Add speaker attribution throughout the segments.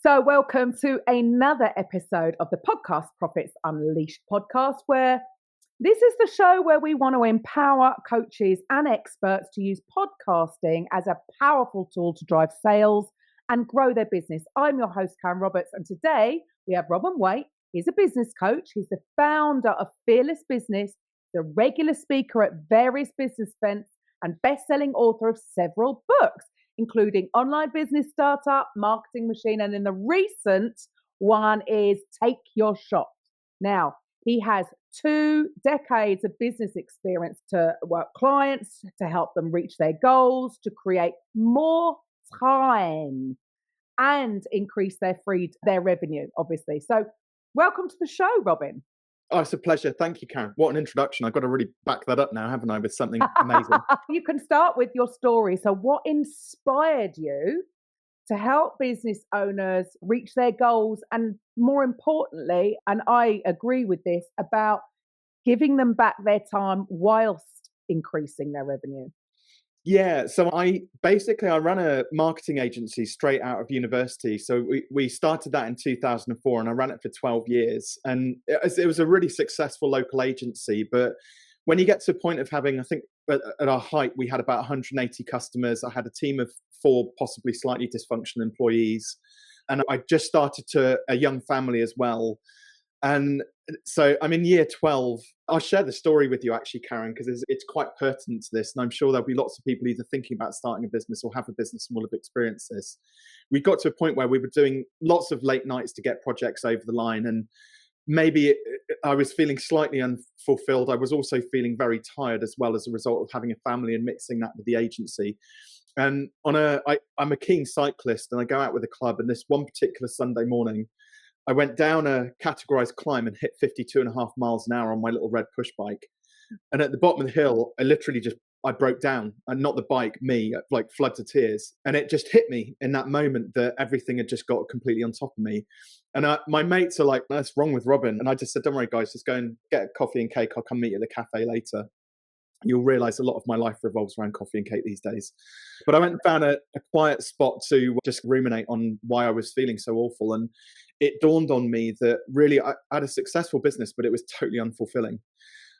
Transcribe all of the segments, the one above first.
Speaker 1: So, welcome to another episode of the Podcast Profits Unleashed podcast, where this is the show where we want to empower coaches and experts to use podcasting as a powerful tool to drive sales and grow their business. I'm your host, Karen Roberts, and today we have Robin Waite. He's a business coach. He's the founder of Fearless Business, the regular speaker at various business events, and best-selling author of several books, including Online Business Startup, Marketing Machine, and then the recent one is Take Your Shot. Now, he has 2 decades of business experience to work clients, to help them reach their goals, to create more time and increase their revenue, obviously. So welcome to the show, Robin.
Speaker 2: Oh, it's a pleasure. Thank you, Karen. What an introduction. I've got to really back that up now, haven't I, with something amazing.
Speaker 1: You can start with your story. So what inspired you to help business owners reach their goals? And more importantly, and I agree with this, about giving them back their time whilst increasing their revenue.
Speaker 2: Yeah, so I run a marketing agency straight out of university. So we started that in 2004 and I ran it for 12 years. And it was a really successful local agency. But when you get to a point of having, I think at our height, we had about 180 customers. I had a team of 4 possibly slightly dysfunctional employees. And I just started a young family as well. And so I'm in year 12. I'll share the story with you actually, Karen, because it's quite pertinent to this. And I'm sure there'll be lots of people either thinking about starting a business or have a business and will have experienced this. We got to a point where we were doing lots of late nights to get projects over the line. And maybe I was feeling slightly unfulfilled. I was also feeling very tired as well as a result of having a family and mixing that with the agency. And I'm a keen cyclist and I go out with a club. And this one particular Sunday morning, I went down a categorized climb and hit 52.5 miles an hour on my little red push bike. And at the bottom of the hill, I broke down, and not the bike, me, like floods of tears. And it just hit me in that moment that everything had just got completely on top of me. And my mates are like, "What's wrong with Robin?" And I just said, "Don't worry, guys, just go and get a coffee and cake. I'll come meet you at the cafe later." You'll realize a lot of my life revolves around coffee and cake these days. But I went and found a quiet spot to just ruminate on why I was feeling so awful. And it dawned on me that really I had a successful business, but it was totally unfulfilling.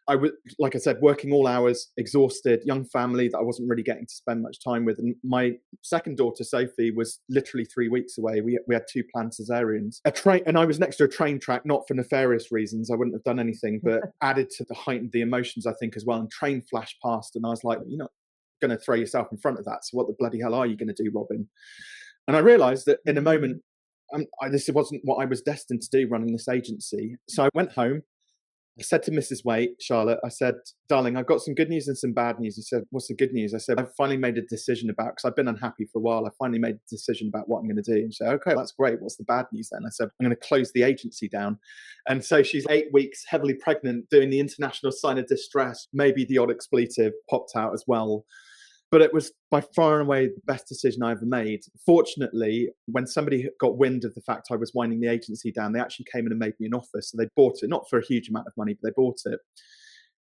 Speaker 2: I was, like I said, working all hours, exhausted, young family that I wasn't really getting to spend much time with. And my second daughter, Sophie, was literally 3 weeks away. We had 2 planned cesareans. And I was next to a train track, not for nefarious reasons. I wouldn't have done anything, but added to the heightened the emotions, I think, as well. And train flashed past, and I was like, "You're not going to throw yourself in front of that. So what the bloody hell are you going to do, Robin?" And I realized that in a moment, this wasn't what I was destined to do, running this agency. So I went home. I said to Mrs. Waite, Charlotte, I said, "Darling, I've got some good news and some bad news." She said, "What's the good news?" I said, "I've finally made a decision because I've been unhappy for a while. I finally made a decision about what I'm going to do." And she said, "Okay, that's great. What's the bad news then?" I said, "I'm going to close the agency down." And so she's 8 weeks, heavily pregnant, doing the international sign of distress. Maybe the odd expletive popped out as well. But it was by far and away the best decision I ever made. Fortunately, when somebody got wind of the fact I was winding the agency down, they actually came in and made me an offer. So they bought it, not for a huge amount of money, but they bought it,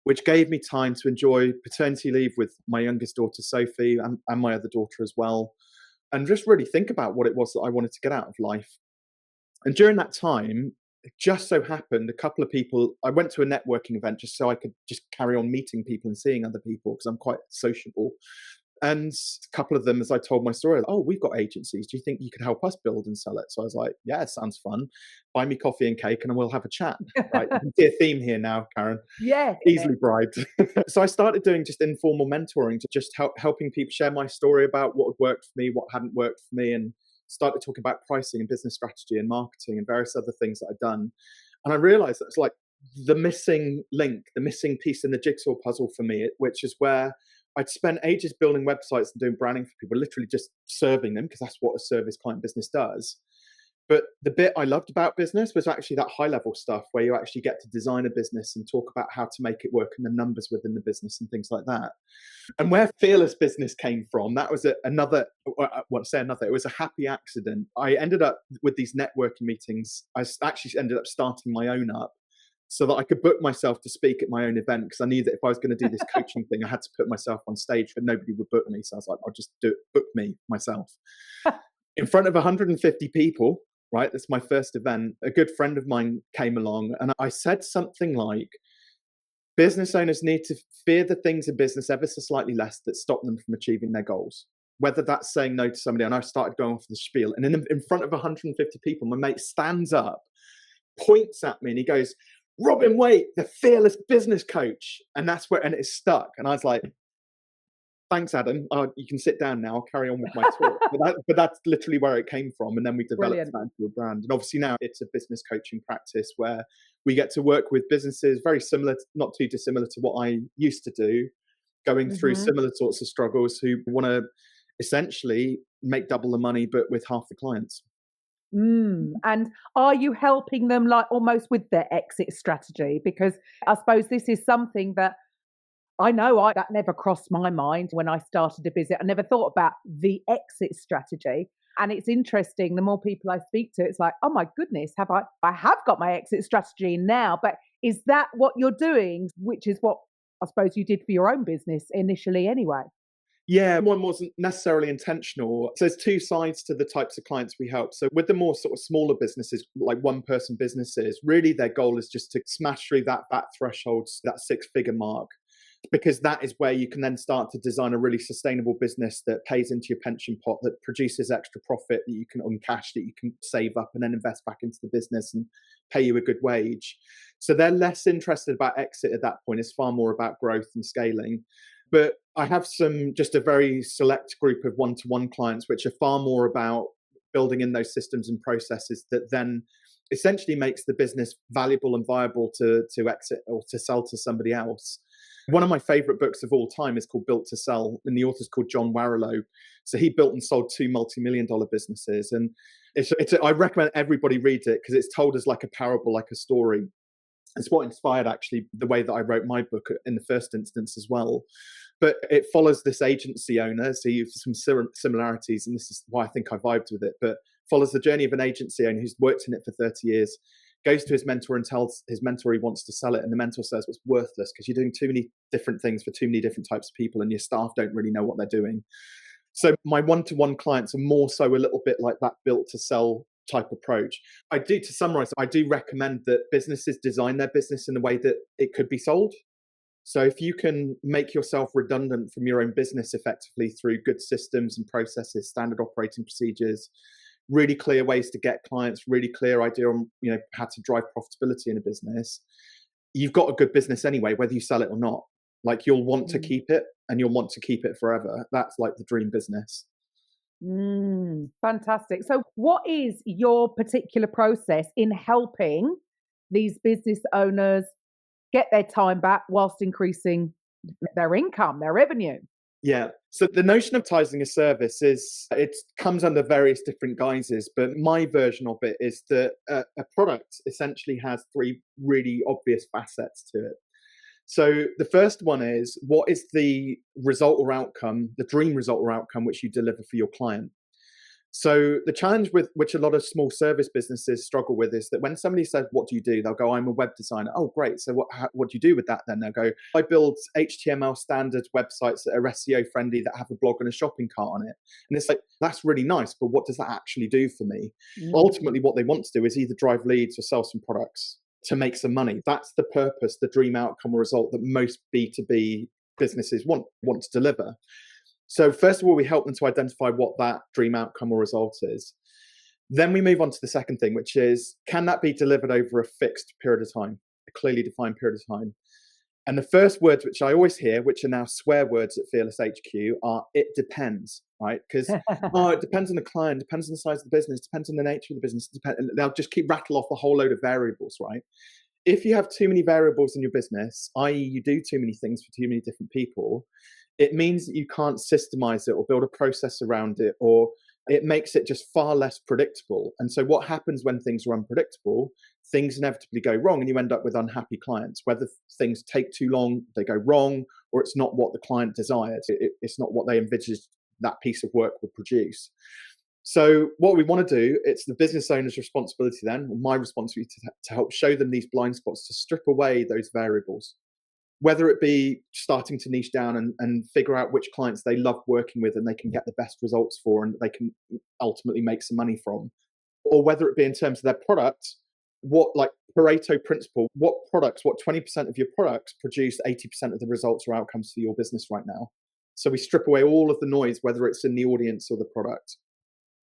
Speaker 2: which gave me time to enjoy paternity leave with my youngest daughter, Sophie, and my other daughter as well, and just really think about what it was that I wanted to get out of life. And during that time, it just so happened a couple of people, I went to a networking event just so I could just carry on meeting people and seeing other people because I'm quite sociable. And a couple of them, as I told my story, "Oh, we've got agencies. Do you think you could help us build and sell it?" So I was like, "Yeah, it sounds fun. Buy me coffee and cake and we'll have a chat." Right? You can see a theme here now, Karen.
Speaker 1: Yeah.
Speaker 2: Easily bribed. So I started doing just informal mentoring to just helping people share my story about what had worked for me, what hadn't worked for me, and started talking about pricing and business strategy and marketing and various other things that I'd done. And I realized that it's like the missing link, the missing piece in the jigsaw puzzle for me, which is where I'd spent ages building websites and doing branding for people, literally just serving them because that's what a service client business does. But the bit I loved about business was actually that high level stuff where you actually get to design a business and talk about how to make it work and the numbers within the business and things like that. And where Fearless Business came from, that was it was a happy accident. I ended up with these networking meetings. I actually ended up starting my own up so that I could book myself to speak at my own event, because I knew that if I was going to do this coaching thing, I had to put myself on stage and nobody would book me. So I was like, I'll just book me myself in front of 150 people right? That's my first event. A good friend of mine came along and I said something like, business owners need to fear the things in business ever so slightly less that stop them from achieving their goals. Whether that's saying no to somebody, and I started going off the spiel, and in front of 150 people, my mate stands up, points at me, and he goes, "Robin Waite, the fearless business coach," and that's where, and it stuck. And I was like, "Thanks, Adam. You can sit down now. I'll carry on with my talk." But that's literally where it came from, and then we developed
Speaker 1: Brilliant.
Speaker 2: that into a brand. And obviously now it's a business coaching practice where we get to work with businesses very similar, not too dissimilar to what I used to do, going through
Speaker 1: Hmm.
Speaker 2: similar sorts of struggles, who want to essentially make double the money but with half the clients.
Speaker 1: And are you helping them like almost with their exit strategy? Because I suppose this is something that I know that never crossed my mind when I started a business. I never thought about the exit strategy. And it's interesting, the more people I speak to, it's like, oh my goodness, I have got my exit strategy now. But is that what you're doing? Which is what I suppose you did for your own business initially anyway.
Speaker 2: Yeah, one wasn't necessarily intentional. So there's two sides to the types of clients we help. So with the more sort of smaller businesses, like one person businesses, really their goal is just to smash through that threshold, that six-figure mark, because that is where you can then start to design a really sustainable business that pays into your pension pot, that produces extra profit that you can uncash, that you can save up and then invest back into the business and pay you a good wage. So they're less interested about exit at that point. It's far more about growth and scaling. But I have just a very select group of one-to-one clients, which are far more about building in those systems and processes that then essentially makes the business valuable and viable to exit or to sell to somebody else. One of my favorite books of all time is called Built to Sell, and the author's called John Warrillow. So he built and sold two multi-million-dollar businesses. And I recommend everybody read it because it's told as like a parable, like a story. It's what inspired actually the way that I wrote my book in the first instance as well. But it follows this agency owner. So you have some similarities, and this is why I think I vibed with it, but follows the journey of an agency owner who's worked in it for 30 years, goes to his mentor and tells his mentor he wants to sell it. And the mentor says, it's worthless because you're doing too many different things for too many different types of people and your staff don't really know what they're doing. So my one-to-one clients are more so a little bit like that built to sell type approach. To summarize, I do recommend that businesses design their business in a way that it could be sold. So if you can make yourself redundant from your own business effectively through good systems and processes, standard operating procedures, really clear ways to get clients, really clear idea on how to drive profitability in a business, you've got a good business anyway, whether you sell it or not. Like you'll want to keep it and you'll want to keep it forever. That's like the dream business.
Speaker 1: Fantastic. So what is your particular process in helping these business owners get their time back whilst increasing their income, their revenue?
Speaker 2: Yeah. So the notion of monetizing a service it comes under various different guises, but my version of it is that a product essentially has three really obvious facets to it. So the first one is, what is the result or outcome, the dream result or outcome which you deliver for your client? So the challenge with which a lot of small service businesses struggle with is that when somebody says, what do you do? They'll go, I'm a web designer. Oh, great. So what do you do with that then? They'll go, I build HTML standard websites that are SEO friendly, that have a blog and a shopping cart on it. And it's like, that's really nice, but what does that actually do for me? Ultimately, what they want to do is either drive leads or sell some products to make some money. That's the purpose, the dream outcome or result that most B2B businesses want to deliver. So first of all, we help them to identify what that dream outcome or result is. Then we move on to the second thing, which is, can that be delivered over a fixed period of time, a clearly defined period of time? And the first words which I always hear, which are now swear words at Fearless HQ, are it depends, right? Because it depends on the client, depends on the size of the business, depends on the nature of the business, and they'll just keep rattle off a whole load of variables, right? If you have too many variables in your business, i.e. you do too many things for too many different people, it means that you can't systemize it or build a process around it, or it makes it just far less predictable. And so what happens when things are unpredictable, things inevitably go wrong and you end up with unhappy clients, whether things take too long, they go wrong, or it's not what the client desired. It's not what they envisaged that piece of work would produce. So what we want to do, it's the business owner's responsibility then, or my responsibility to help show them these blind spots, to strip away those variables, whether it be starting to niche down and figure out which clients they love working with and they can get the best results for and they can ultimately make some money from. or whether it be in terms of their product, what, like Pareto principle, what 20% of your products produce 80% of the results or outcomes for your business right now. So we strip away all of the noise, whether it's in the audience or the product.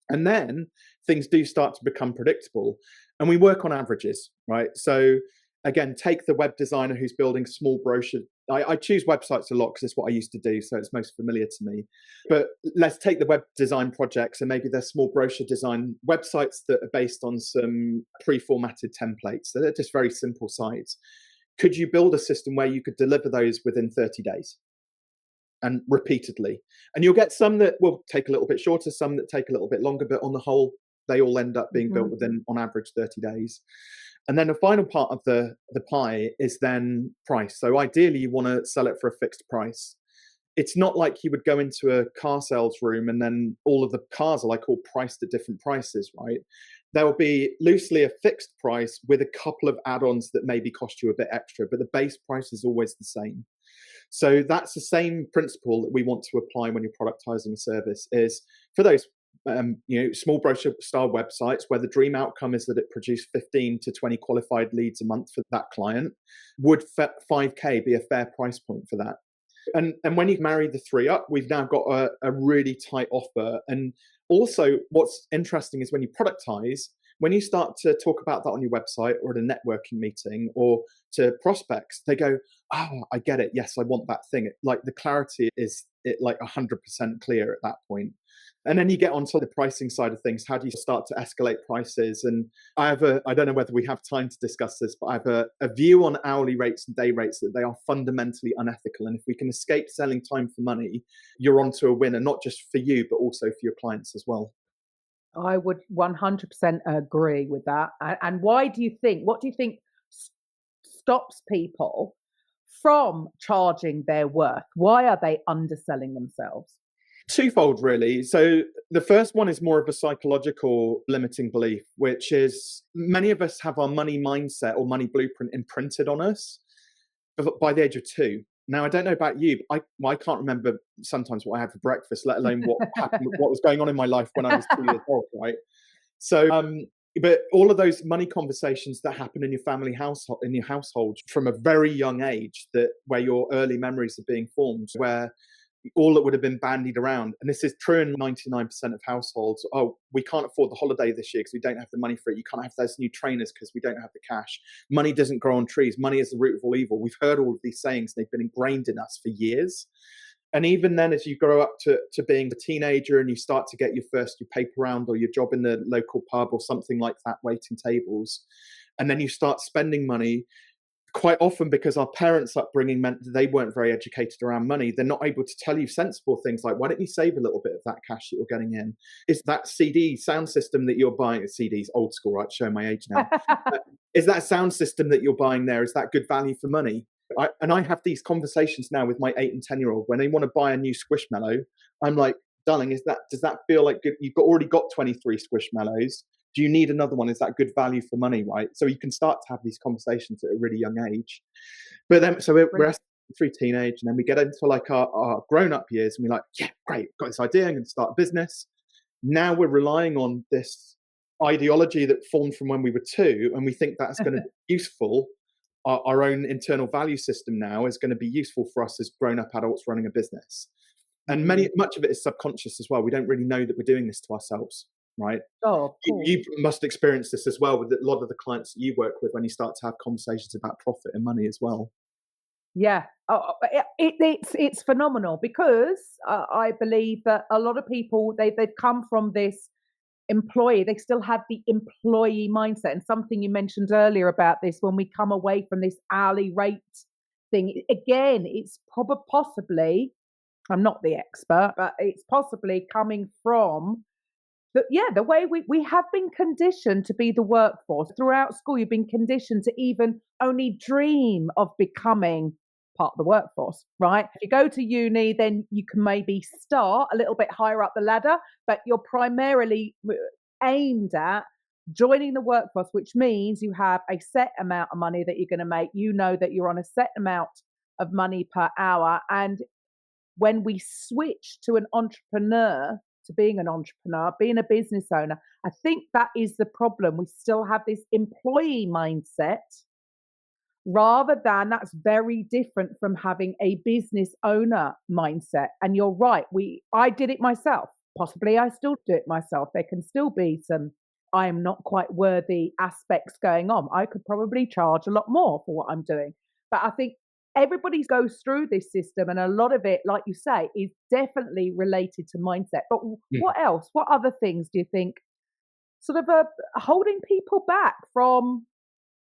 Speaker 2: And then things do start to become predictable. And we work on averages, right? So again, take the web designer who's building small brochure. I choose websites a lot because it's what I used to do, so it's most familiar to me. But let's take the web design projects, and maybe they're small brochure design websites that are based on some pre-formatted templates. So they're just very simple sites. Could you build a system where you could deliver those within 30 days? And repeatedly. And you'll get some that will take a little bit shorter, some that take a little bit longer, but on the whole, they all end up being built within, on average, 30 days. And then the final part of the pie is then price. So ideally, you want to sell it for a fixed price. It's not like you would go into a car sales room and then all of the cars are like all priced at different prices, right? There will be loosely a fixed price with a couple of add-ons that maybe cost you a bit extra, but the base price is always the same. So that's the same principle that we want to apply when you're productizing a service, is for those small brochure style websites where the dream outcome is that it produce 15 to 20 qualified leads a month for that client. Would 5K be a fair price point for that? And when you marry the three up, we've now got a really tight offer. And also what's interesting is when you productize, when you start to talk about that on your website or at a networking meeting or to prospects, they go, oh, I get it. Yes, I want that thing. Like the clarity is like 100% clear at that point. And then you get onto the pricing side of things. How do you start to escalate prices? And I don't know whether we have time to discuss this, but I have a view on hourly rates and day rates that they are fundamentally unethical. And if we can escape selling time for money, you're onto a winner, not just for you, but also for your clients as well.
Speaker 1: I would 100% agree with that. And what do you think stops people from charging their worth? Why are they underselling themselves?
Speaker 2: Twofold, really. So the first one is more of a psychological limiting belief, which is many of us have our money mindset or money blueprint imprinted on us by the age of 2. Now, I don't know about you, but I can't remember sometimes what I had for breakfast, let alone what happened, what was going on in my life when I was 2 years old, right? So, but all of those money conversations that happen in your family household, in your household from a very young age, where your early memories are being formed, where all that would have been bandied around, and this is true in 99% of households. Oh, we can't afford the holiday this year because we don't have the money for it. You can't have those new trainers because we don't have the cash. Money doesn't grow on trees. Money is the root of all evil. We've heard all of these sayings. They've been ingrained in us for years. And even then, as you grow up to being a teenager and you start to get your paper round or your job in the local pub or something like that, waiting tables, and then you start spending money, quite often because our parents' upbringing meant that they weren't very educated around money, they're not able to tell you sensible things like, why don't you save a little bit of that cash that you're getting in? Is that CD sound system that you're buying, CDs, old school, right? Showing my age now. Is that sound system that you're buying there, is that good value for money? I have these conversations now with my 8 and 10-year-old. When they want to buy a new Squishmallow, I'm like, darling, does that feel like good? You've already got 23 Squishmallows. Do you need another one? Is that good value for money, right? So you can start to have these conversations at a really young age. But then, so we're through teenage, and then we get into like our grown-up years, and we're like, yeah, great, got this idea, I'm going to start a business. Now we're relying on this ideology that formed from when we were 2, and we think that's going to be useful. Our own internal value system now is going to be useful for us as grown-up adults running a business. And much of it is subconscious as well. We don't really know that we're doing this to ourselves, right?
Speaker 1: Oh, cool.
Speaker 2: You must experience this as well with a lot of the clients that you work with when you start to have conversations about profit and money as well.
Speaker 1: Yeah, it's phenomenal because I believe that a lot of people, they've come from this employee, they still have the employee mindset. And something you mentioned earlier about this, when we come away from this hourly rate thing, again, it's possibly, I'm not the expert, but it's possibly coming from the way we have been conditioned to be the workforce. Throughout school, you've been conditioned to even only dream of becoming part of the workforce, right? If you go to uni, then you can maybe start a little bit higher up the ladder, but you're primarily aimed at joining the workforce, which means you have a set amount of money that you're going to make. You know that you're on a set amount of money per hour. And when we switch to an entrepreneur to being an entrepreneur, being a business owner. I think that is the problem. We still have this employee mindset rather than that's very different from having a business owner mindset. And you're right, I did it myself. Possibly I still do it myself. There can still be some I am not quite worthy aspects going on. I could probably charge a lot more for what I'm doing. But I think everybody goes through this system, and a lot of it, like you say, is definitely related to mindset. But what else? What other things do you think sort of holding people back from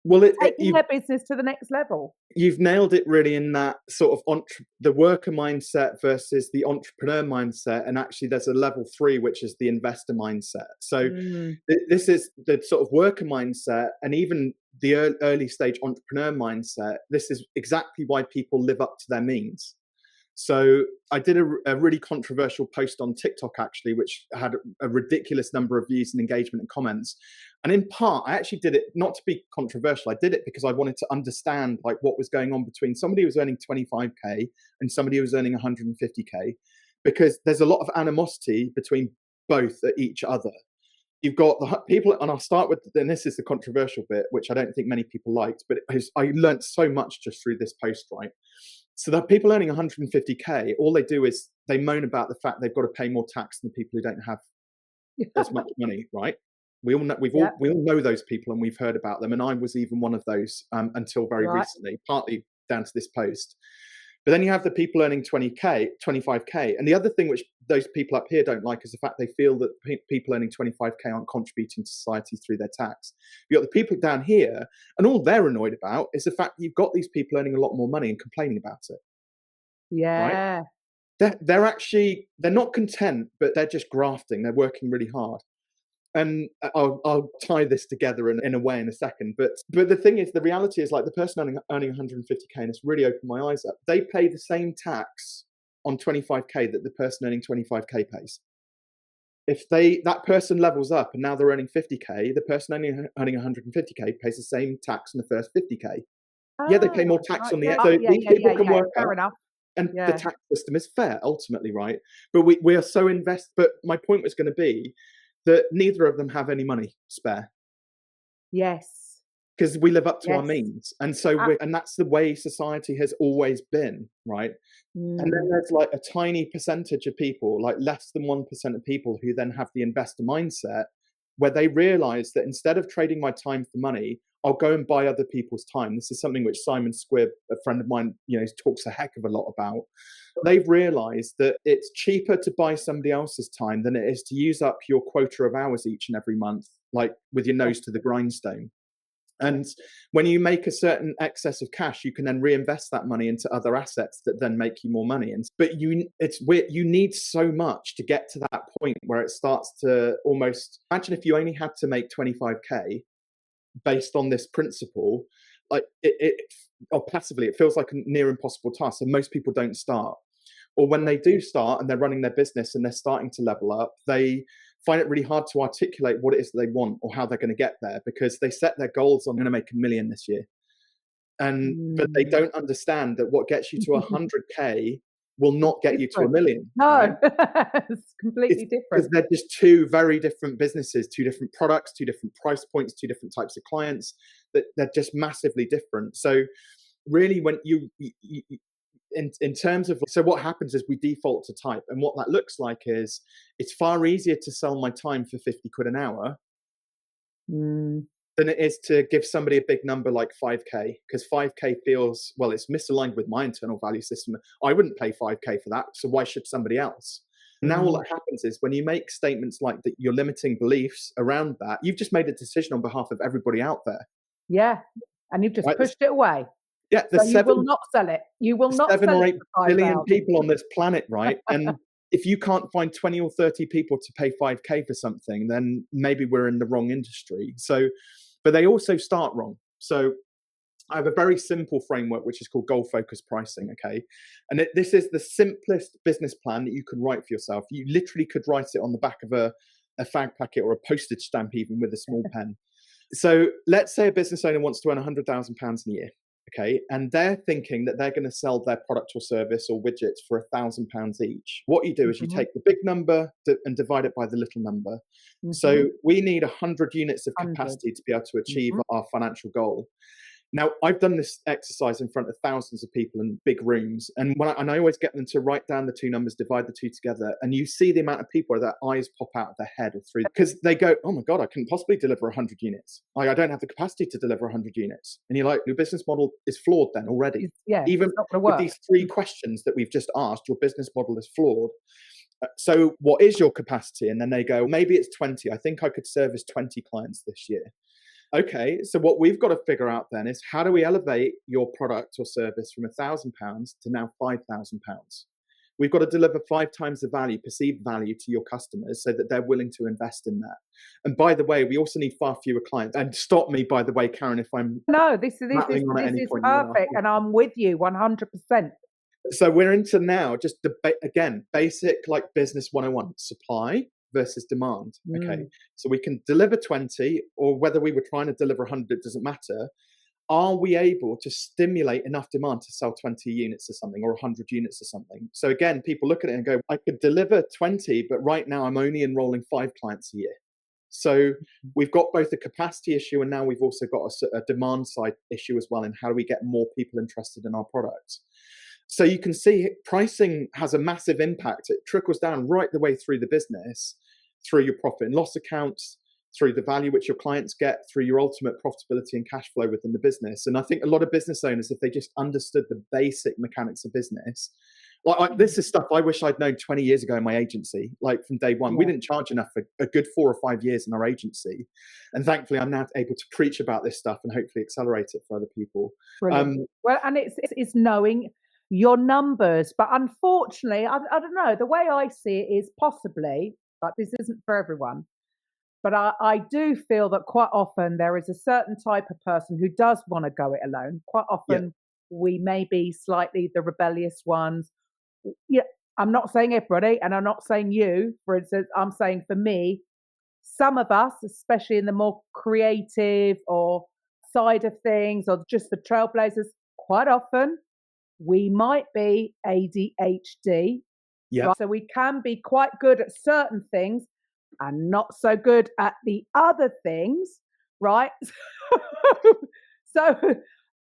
Speaker 2: Well,
Speaker 1: taking their business to the next level?
Speaker 2: You've nailed it really in that sort of the worker mindset versus the entrepreneur mindset. And actually there's a level 3, which is the investor mindset. So this is the sort of worker mindset, and even the early stage entrepreneur mindset. This is exactly why people live up to their means. So I did a really controversial post on TikTok, actually, which had a ridiculous number of views and engagement and comments. And in part, I actually did it not to be controversial. I did it because I wanted to understand like what was going on between somebody who was earning 25K and somebody who was earning 150K, because there's a lot of animosity between both at each other. You've got the people, and I'll start with, and this is the controversial bit, which I don't think many people liked, but I learned so much just through this post, right? So the people earning 150K, all they do is they moan about the fact they've got to pay more tax than the people who don't have as much money, right? We all know those people, and we've heard about them. And I was even one of those until very recently, partly down to this post. But then you have the people earning 20K, 25K. And the other thing which those people up here don't like is the fact they feel that people earning 25K aren't contributing to society through their tax. You've got the people down here, and all they're annoyed about is the fact that you've got these people earning a lot more money and complaining about it.
Speaker 1: Yeah.
Speaker 2: Right? They're not content, but they're just grafting. They're working really hard. And I'll tie this together in a way in a second. But the thing is, the reality is, like, the person earning 150K, and it's really opened my eyes up, they pay the same tax on 25K that the person earning 25K pays. If that person levels up and now they're earning 50K, the person earning 150K pays the same tax on the first 50K. Yeah, they pay more tax on the so these people can work out. Fair enough. And the tax system is fair, ultimately, right? But we are so invested. But my point was going to be that neither of them have any money spare.
Speaker 1: Yes.
Speaker 2: Because we live up to our means. And so and that's the way society has always been, right? And then there's like a tiny percentage of people, like less than 1% of people, who then have the investor mindset, where they realize that instead of trading my time for money, I'll go and buy other people's time. This is something which Simon Squibb, a friend of mine, talks a heck of a lot about. They've realized that it's cheaper to buy somebody else's time than it is to use up your quota of hours each and every month, like with your nose to the grindstone. And when you make a certain excess of cash, you can then reinvest that money into other assets that then make you more money. But you need so much to get to that point where it starts to almost, imagine if you only had to make 25K based on this principle, like or passively, it feels like a near impossible task. So most people don't start. Or when they do start and they're running their business and they're starting to level up, they find it really hard to articulate what it is that they want or how they're going to get there, because they set their goals, I'm going to make 1 million this year. But they don't understand that what gets you to 100K will not get you to 1 million.
Speaker 1: No, right? It's completely different.
Speaker 2: Because they're just two very different businesses, two different products, two different price points, two different types of clients, that they're just massively different. So really, when you in terms of, so what happens is we default to type, and what that looks like is it's far easier to sell my time for 50 quid an hour than it is to give somebody a big number like 5K, because 5K feels, well, it's misaligned with my internal value system. I wouldn't pay 5K for that, so why should somebody else? Now all that happens is when you make statements like that, you're limiting beliefs around that, you've just made a decision on behalf of everybody out there.
Speaker 1: Yeah, and you've just pushed it away.
Speaker 2: Yeah,
Speaker 1: so you will not sell it. You will not sell it.
Speaker 2: 7 or 8 billion people on this planet, right? And if you can't find 20 or 30 people to pay 5K for something, then maybe we're in the wrong industry. So, but they also start wrong. So I have a very simple framework, which is called goal-focused pricing, okay? And this is the simplest business plan that you can write for yourself. You literally could write it on the back of a fag packet or a postage stamp, even with a small pen. So let's say a business owner wants to earn £100,000 in a year. Okay, and they're thinking that they're going to sell their product or service or widgets for £1,000 each. What you do is you
Speaker 1: Mm-hmm.
Speaker 2: take the big number and divide it by the little number.
Speaker 1: Mm-hmm.
Speaker 2: So we need 100 units of
Speaker 1: 100.
Speaker 2: capacity to be able to achieve
Speaker 1: Mm-hmm.
Speaker 2: our financial goal. Now, I've done this exercise in front of thousands of people in big rooms, and I always get them to write down the two numbers, divide the two together, and you see the amount of people where their eyes pop out of their head or through, because they go, oh my God, I couldn't possibly deliver 100 units. I don't have the capacity to deliver 100 units. And you're like, your business model is flawed then already. Even
Speaker 1: it's not going to
Speaker 2: with
Speaker 1: work.
Speaker 2: these three questions that we've just asked, your business model is flawed. So what is your capacity? And then they go, maybe it's 20. I think I could service 20 clients this year. Okay, so what we've got to figure out then is, how do we elevate your product or service from £1,000 to now £5,000? We've got to deliver 5 times the value, perceived value, to your customers so that they're willing to invest in that. And by the way, we also need far fewer clients. And stop me, by the way, Karen, if I'm
Speaker 1: this is perfect, and I'm with you 100%.
Speaker 2: So we're into now just again, basic like business 101, supply versus demand. Okay, so we can deliver 20, or whether we were trying to deliver 100, it doesn't matter. Are we able to stimulate enough demand to sell 20 units or something, or 100 units or something? So again, people look at it and go, I could deliver 20, but right now I'm only enrolling 5 clients a year. So we've got both a capacity issue, and now we've also got a demand side issue as well, in how do we get more people interested in our products. So you can see pricing has a massive impact. It trickles down right the way through the business, through your profit and loss accounts, through the value which your clients get, through your ultimate profitability and cash flow within the business. And I think a lot of business owners, if they just understood the basic mechanics of business, this is stuff I wish I'd known 20 years ago in my agency, like from day one. We didn't charge enough for a good 4 or 5 years in our agency. And thankfully, I'm now able to preach about this stuff and hopefully accelerate it for other people.
Speaker 1: Well, and it's knowing your numbers. But unfortunately, I don't know, the way I see it is possibly, but this isn't for everyone, but I do feel that quite often there is a certain type of person who does want to go it alone. Quite often we may be slightly the rebellious ones. Yeah, I'm not saying everybody, and I'm not saying you, for instance. I'm saying for me, some of us, especially in the more creative or side of things, or just the trailblazers, quite often we might be ADHD.
Speaker 2: Yeah.
Speaker 1: Right? So we can be quite good at certain things and not so good at the other things, right? So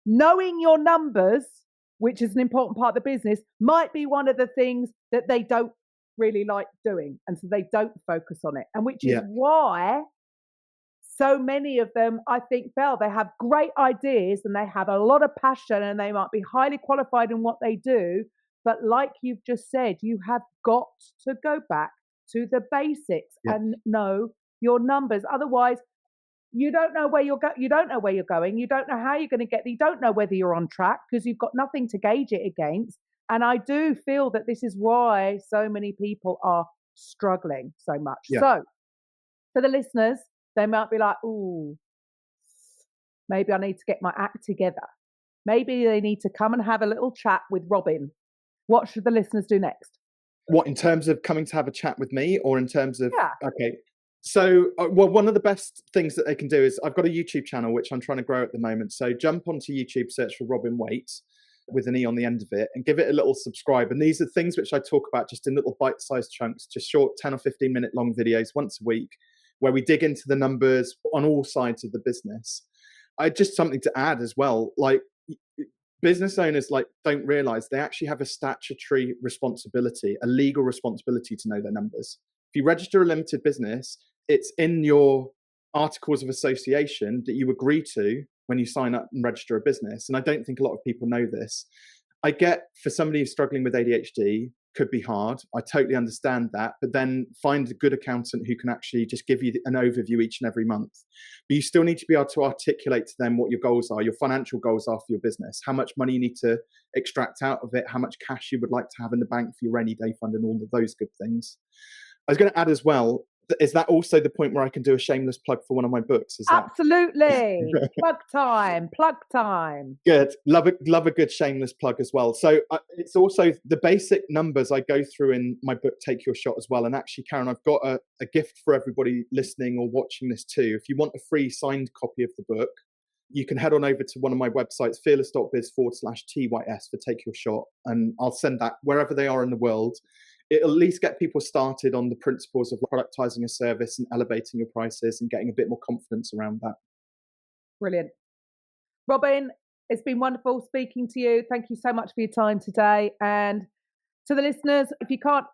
Speaker 1: knowing your numbers, which is an important part of the business, might be one of the things that they don't really like doing. And so they don't focus on it. And which is why so many of them, I think, fail. They have great ideas and they have a lot of passion and they might be highly qualified in what they do. But like you've just said, you have got to go back to the basics and know your numbers. Otherwise, you don't know where you're going. You don't know where you're going. You don't know how you're going to get there. You don't know whether you're on track because you've got nothing to gauge it against. And I do feel that this is why so many people are struggling so much. So for the listeners, they might be like, ooh, maybe I need to get my act together. Maybe they need to come and have a little chat with Robin. What should the listeners do next?
Speaker 2: What, in terms of coming to have a chat with me, or in terms of, okay. So, well, one of the best things that they can do is, I've got a YouTube channel, which I'm trying to grow at the moment. So jump onto YouTube, search for Robin Waite with an E on the end of it, and give it a little subscribe. And these are things which I talk about just in little bite-sized chunks, just short 10 or 15 minute long videos once a week, where we dig into the numbers on all sides of the business. Just something to add as well, like business owners don't realize they actually have a statutory responsibility, a legal responsibility to know their numbers. If you register a limited business, it's in your articles of association that you agree to when you sign up and register a business. And I don't think a lot of people know this. I get, for somebody who's struggling with ADHD, could be hard. I totally understand that. But then find a good accountant who can actually just give you an overview each and every month. But you still need to be able to articulate to them what your goals are, your financial goals are for your business, how much money you need to extract out of it, how much cash you would like to have in the bank for your rainy day fund, and all of those good things. I was going to add as well, is that also the point where I can do a shameless plug for one of my books?
Speaker 1: Absolutely. Plug time.
Speaker 2: Good. Love a good shameless plug as well. So it's also the basic numbers I go through in my book, Take Your Shot, as well. And actually, Karen, I've got a gift for everybody listening or watching this too. If you want a free signed copy of the book, you can head on over to one of my websites, fearless.biz/TYS for Take Your Shot. And I'll send that wherever they are in the world. It'll at least get people started on the principles of productizing a service and elevating your prices and getting a bit more confidence around that.
Speaker 1: Brilliant. Robin, it's been wonderful speaking to you. Thank you so much for your time today. And to the listeners, if you can't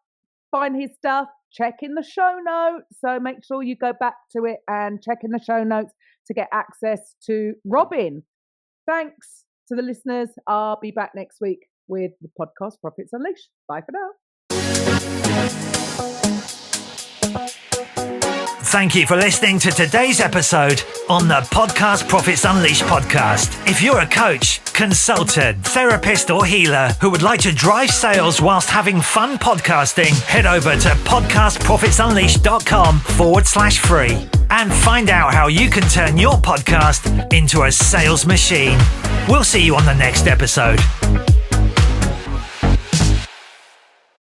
Speaker 1: find his stuff, check in the show notes. So make sure you go back to it and check in the show notes to get access to Robin. Thanks to the listeners. I'll be back next week with the podcast Profits Unleashed. Bye for now.
Speaker 3: Thank you for listening to today's episode on the Podcast Profits Unleashed podcast. If you're a coach, consultant, therapist, or healer who would like to drive sales whilst having fun podcasting, head over to podcastprofitsunleashed.com/free and find out how you can turn your podcast into a sales machine. We'll see you on the next episode.